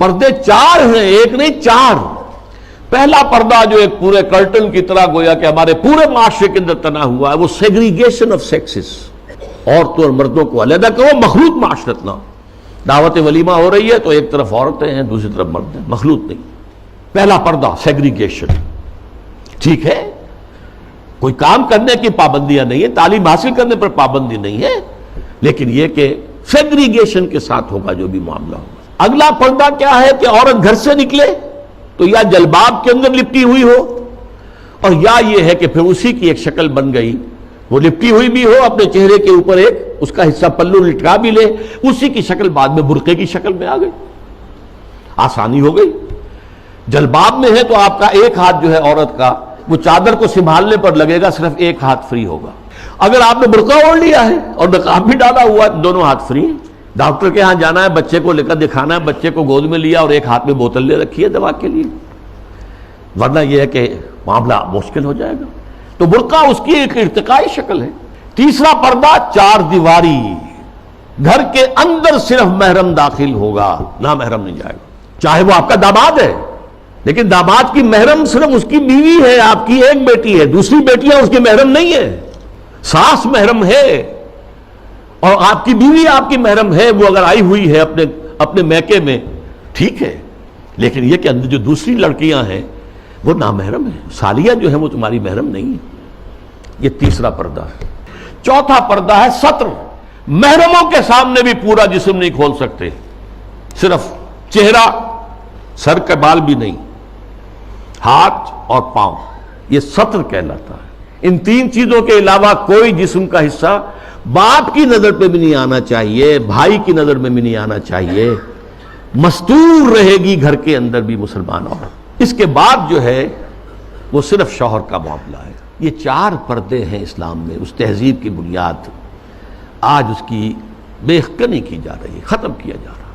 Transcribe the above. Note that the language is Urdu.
پردے چار ہیں، ایک نہیں چار۔ پہلا پردہ جو ایک پورے کرٹن کی طرح گویا کہ ہمارے پورے معاشرے کے اندر تنا ہوا ہے، وہ سیگریگیشن آف سیکسز، عورتوں اور مردوں کو علیحدہ کرو، مخلوط معاشرت نہ ہو۔ دعوت ولیمہ ہو رہی ہے تو ایک طرف عورتیں ہیں دوسری طرف مرد ہیں، مخلوط نہیں۔ پہلا پردہ سیگریگیشن، ٹھیک ہے، کوئی کام کرنے کی پابندیاں نہیں ہے، تعلیم حاصل کرنے پر پابندی نہیں ہے، لیکن یہ کہ سیگریگیشن کے ساتھ ہوگا جو بھی معاملہ ہوگا۔ اگلا پردہ کیا ہے کہ عورت گھر سے نکلے تو یا جلباب کے اندر لپٹی ہوئی ہو، اور یا یہ ہے کہ پھر اسی کی ایک شکل بن گئی، وہ لپٹی ہوئی بھی ہو، اپنے چہرے کے اوپر ایک اس کا حصہ پلو لٹکا بھی لے، اسی کی شکل بعد میں برقعے کی شکل میں آ گئی، آسانی ہو گئی۔ جلباب میں ہے تو آپ کا ایک ہاتھ جو ہے عورت کا وہ چادر کو سنبھالنے پر لگے گا، صرف ایک ہاتھ فری ہوگا۔ اگر آپ نے برقعہ اوڑھ لیا ہے اور نقاب بھی ڈالا ہوا ہے، دونوں ہاتھ فری ہیں۔ ڈاکٹر کے ہاں جانا ہے، بچے کو لے کر دکھانا ہے، بچے کو گود میں لیا اور ایک ہاتھ میں بوتل لے رکھی ہے دوا کے لیے، ورنہ یہ ہے کہ معاملہ مشکل ہو جائے گا۔ تو برقعہ اس کی ایک ارتقائی شکل ہے۔ تیسرا پردہ چار دیواری، گھر کے اندر صرف محرم داخل ہوگا، نامحرم نہیں جائے گا، چاہے وہ آپ کا داماد ہے، لیکن داماد کی محرم صرف اس کی بیوی ہے، آپ کی ایک بیٹی ہے، دوسری بیٹیاں اس کی محرم نہیں ہے۔ ساس محرم ہے اور آپ کی بیوی آپ کی محرم ہے، وہ اگر آئی ہوئی ہے اپنے میکے میں ٹھیک ہے، لیکن یہ کہ اندر جو دوسری لڑکیاں ہیں وہ نامحرم ہیں، سالیاں جو ہیں وہ تمہاری محرم نہیں ہیں۔ یہ تیسرا پردہ ہے۔ چوتھا پردہ ہے ستر، محرموں کے سامنے بھی پورا جسم نہیں کھول سکتے، صرف چہرہ، سر کے بال بھی نہیں، ہاتھ اور پاؤں، یہ ستر کہلاتا ہے۔ ان تین چیزوں کے علاوہ کوئی جسم کا حصہ باپ کی نظر پہ بھی نہیں آنا چاہیے، بھائی کی نظر میں بھی نہیں آنا چاہیے، مستور رہے گی گھر کے اندر بھی مسلمان عورت۔ اس کے بعد جو ہے وہ صرف شوہر کا معاملہ ہے۔ یہ چار پردے ہیں اسلام میں، اس تہذیب کی بنیاد آج اس کی بے خبری کی جا رہی ہے، ختم کیا جا رہا ہے۔